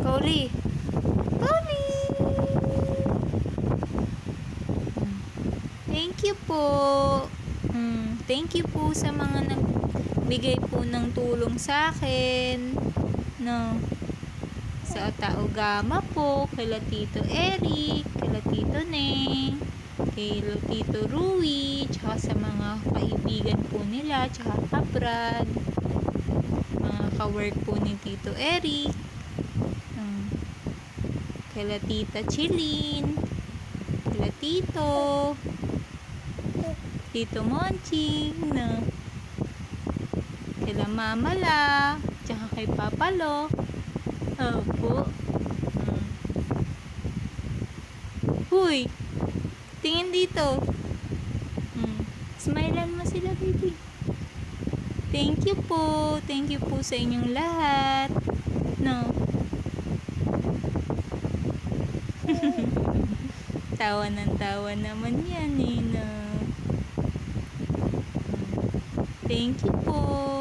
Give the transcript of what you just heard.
Pauli. Pauli! Thank you po. Thank you po sa mga nagbigay po ng tulong sa akin. No. Sa Taogama po, kay Tito Eric, kay Tito Neng, kay Tito Rui, tsaka sa mga kaibigan po nila, tsaka kabrad, mga ka-work po ni Tito Eric, kay Tita Chilin, kay Tito Monching, no? Kay Mama La, tsaka kay Papa Lo. Opo. Huy! Tingin dito. Smilean mo sila, baby. Thank you po. Thank you po sa inyong lahat. No? Tawa ng tawa naman yan, eh, no? Thank you po.